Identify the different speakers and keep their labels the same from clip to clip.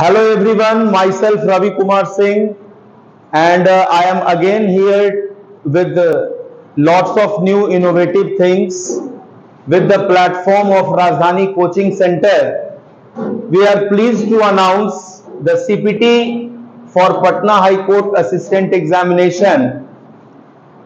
Speaker 1: Hello everyone, myself Ravi Kumar Singh, and I am again here with lots of new innovative things with the platform of Rajdhani Coaching Center. We are pleased to announce the CPT for Patna High Court Assistant Examination,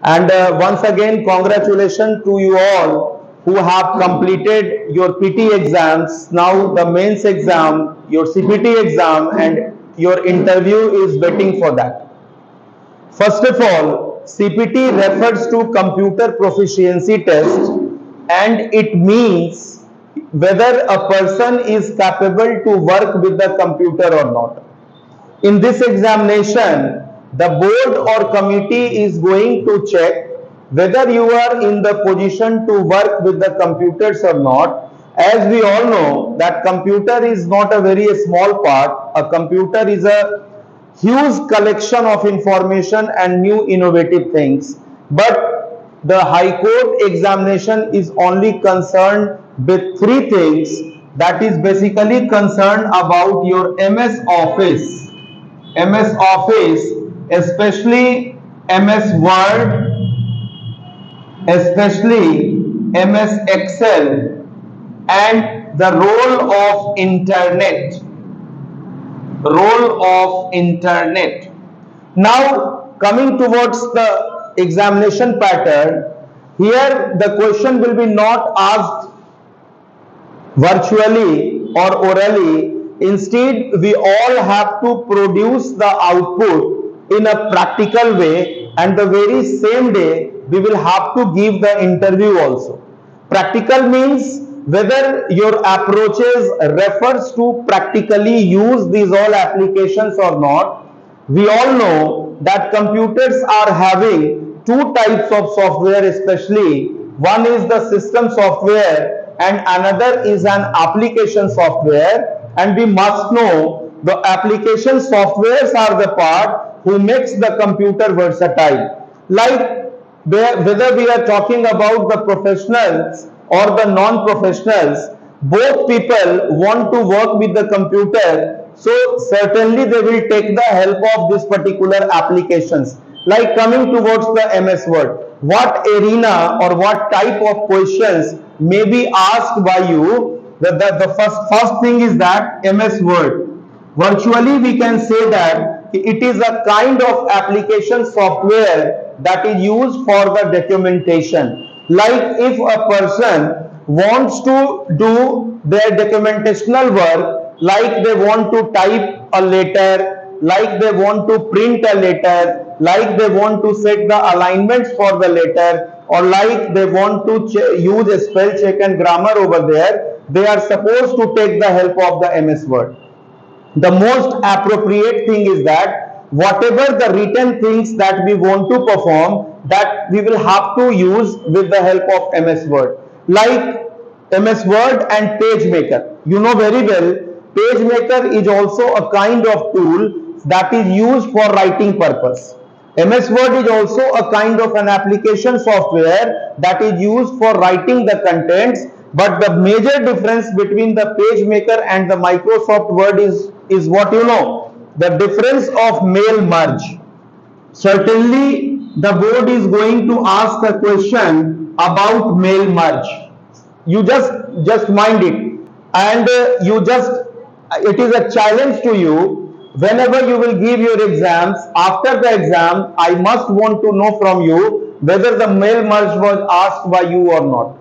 Speaker 1: and once again congratulations to you all who have completed your PT exams. Now the mains exam, your CPT exam, and your interview is waiting for that. First of all, CPT refers to computer proficiency test, and it means whether a person is capable to work with the computer or not. In this examination, the board or committee is going to check whether you are in the position to work with the computers or not. As we all know that computer is not a very small part. A computer is a huge collection of information and new innovative things. But the High Court examination is only concerned with three things, that is basically concerned about your MS Office, especially MS Word, especially MS Excel, and the role of internet. Now coming towards the examination pattern, here the question will be not asked virtually or orally. Instead, we all have to produce the output in a practical way, and the very same day we will have to give the interview also. Practical means whether your approaches refers to practically use these all applications or not. We all know that computers are having two types of software, especially one is the system software and another is an application software, and we must know the application softwares are the part who makes the computer versatile. Like whether we are talking about the professionals or the non-professionals, both people want to work with the computer, so certainly they will take the help of this particular applications. Like coming towards the MS Word, what arena or what type of questions may be asked by you? The first thing is that MS Word. Virtually we can say that it is a kind of application software that is used for the documentation. Like if a person wants to do their documentational work, like they want to type a letter, like they want to print a letter, like they want to set the alignments for the letter, or like they want to use a spell check and grammar over there, they are supposed to take the help of the MS Word. The most appropriate thing is that whatever the written things that we want to perform, that we will have to use with the help of MS Word. Like MS Word and PageMaker. You know very well, PageMaker is also a kind of tool that is used for writing purpose. MS Word is also a kind of an application software that is used for writing the contents, but the major difference between the PageMaker and the Microsoft Word is what you know, the difference of mail merge. Certainly the board is going to ask a question about mail merge. You just mind it, and it is a challenge to you. Whenever you will give your exams, after the exam, I must want to know from you whether the mail merge was asked by you or not.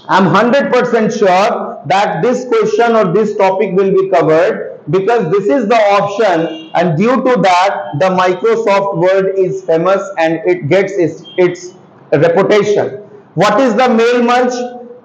Speaker 1: I am 100% sure that this question or this topic will be covered, because this is the option, and due to that the Microsoft Word is famous and it gets its reputation. What is the mail merge?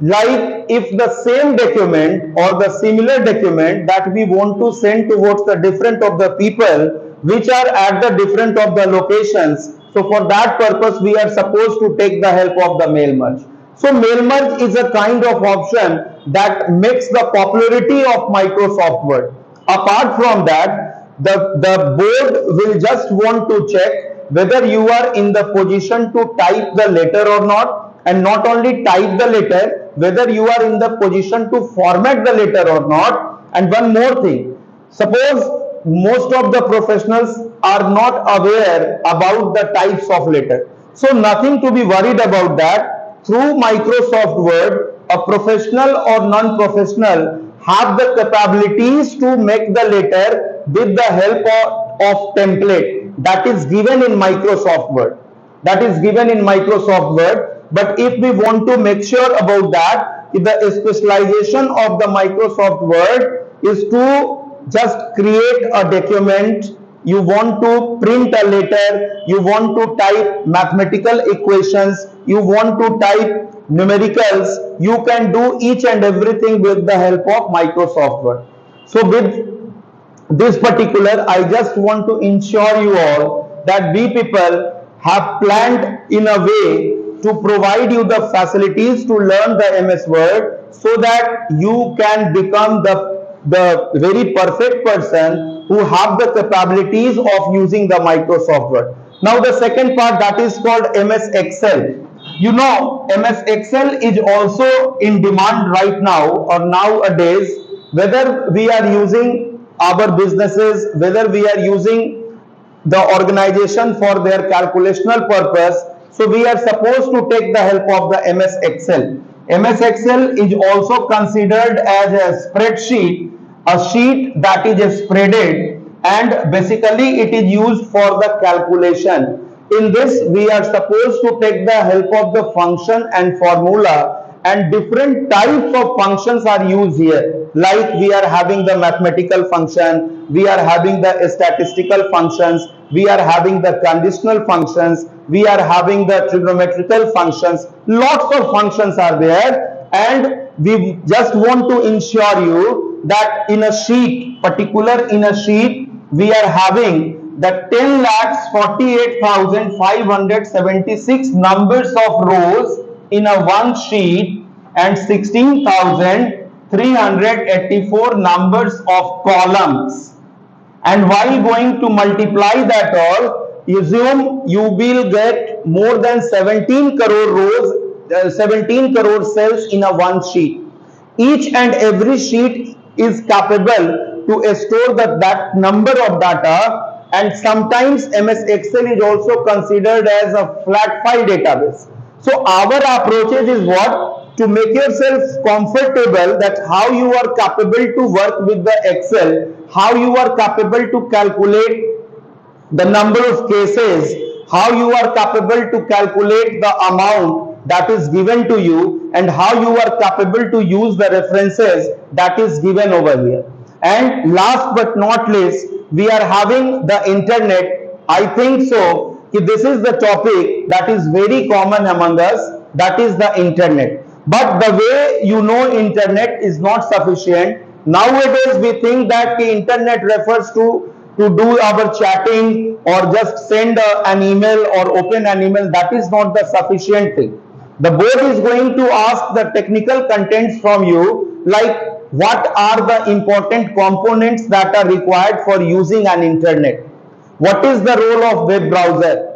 Speaker 1: Like if the same document or the similar document that we want to send towards the different of the people which are at the different of the locations, so for that purpose we are supposed to take the help of the mail merge. So mail merge is a kind of option that makes the popularity of Microsoft Word. Apart from that, the board will just want to check whether you are in the position to type the letter or not, and not only type the letter, whether you are in the position to format the letter or not. And one more thing, Suppose most of the professionals are not aware about the types of letter. So nothing to be worried about that. Through Microsoft Word, a professional or non-professional have the capabilities to make the letter with the help of template that is given in Microsoft Word. That is given in Microsoft Word. But if we want to make sure about that, the specialization of the Microsoft Word is to just create a document. You want to print a letter, you want to type mathematical equations, you want to type numericals, you can do each and everything with the help of Microsoft Word. So with this particular, I just want to ensure you all that we people have planned in a way to provide you the facilities to learn the MS Word so that you can become the very perfect person who have the capabilities of using the Microsoft Word. Now the second part, that is called MS Excel. You know, MS Excel is also in demand right now or nowadays, whether we are using our businesses, whether we are using the organization for their calculational purpose. So we are supposed to take the help of the MS Excel. MS Excel is also considered as a spreadsheet, a sheet that is spreaded, and basically it is used for the calculation. In this, we are supposed to take the help of the function and formula, and different types of functions are used here. Like we are having the mathematical function, we are having the statistical functions, we are having the conditional functions, we are having the trigonometrical functions. Lots of functions are there, and we just want to ensure you that in a sheet, particular in a sheet, we are having the 10,48,576 numbers of rows in a one sheet and 16,384 numbers of columns. And while going to multiply that all, assume you will get more than 17 crore rows, 17 crore cells in a one sheet. Each and every sheet is capable to store that number of data, and sometimes MS Excel is also considered as a flat file database. So our approach is what? To make yourself comfortable that how you are capable to work with the Excel, how you are capable to calculate the number of cases, how you are capable to calculate the amount that is given to you, and how you are capable to use the references that is given over here. And last but not least, we are having the internet. I think so. This is the topic that is very common among us, that is the internet. But the way you know internet is not sufficient. Nowadays we think that the internet refers to do our chatting or just send an email or open an email. That is not the sufficient thing. The board is going to ask the technical contents from you, like what are the important components that are required for using an internet? What is the role of web browser?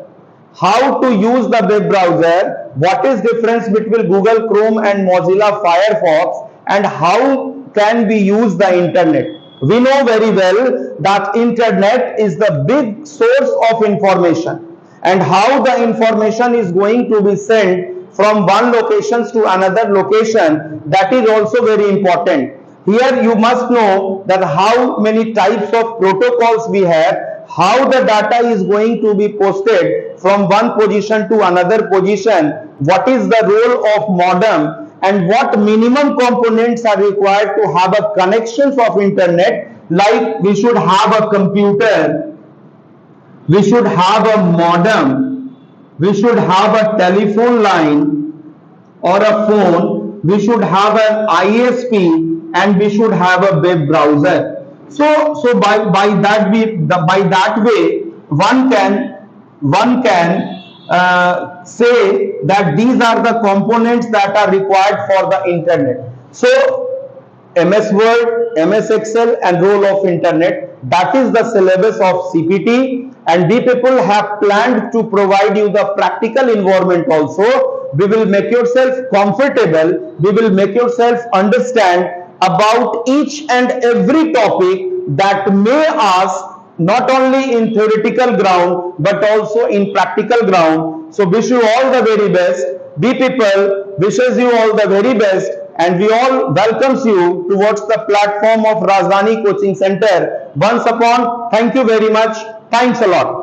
Speaker 1: How to use the web browser? What is difference between Google Chrome and Mozilla Firefox? And how can we use the internet? We know very well that internet is the big source of information, and how the information is going to be sent from one location to another location, that is also very important. Here you must know that how many types of protocols we have, how the data is going to be posted from one position to another position, what is the role of modem, and what minimum components are required to have a connections of internet. Like we should have a computer, we should have a modem, we should have a telephone line or a phone, we should have an ISP, and we should have a web browser. So by that way one can say that these are the components that are required for the internet. So MS Word, MS Excel, and role of internet, that is the syllabus of CPT, and we people have planned to provide you the practical environment also. We will make yourself comfortable, we will make yourself understand about each and every topic that may ask not only in theoretical ground but also in practical ground. So wish you all the very best. We people wishes you all the very best, and we all welcomes you towards the platform of Rajdhani Coaching Center. Once upon, thank you very much. Thanks a lot.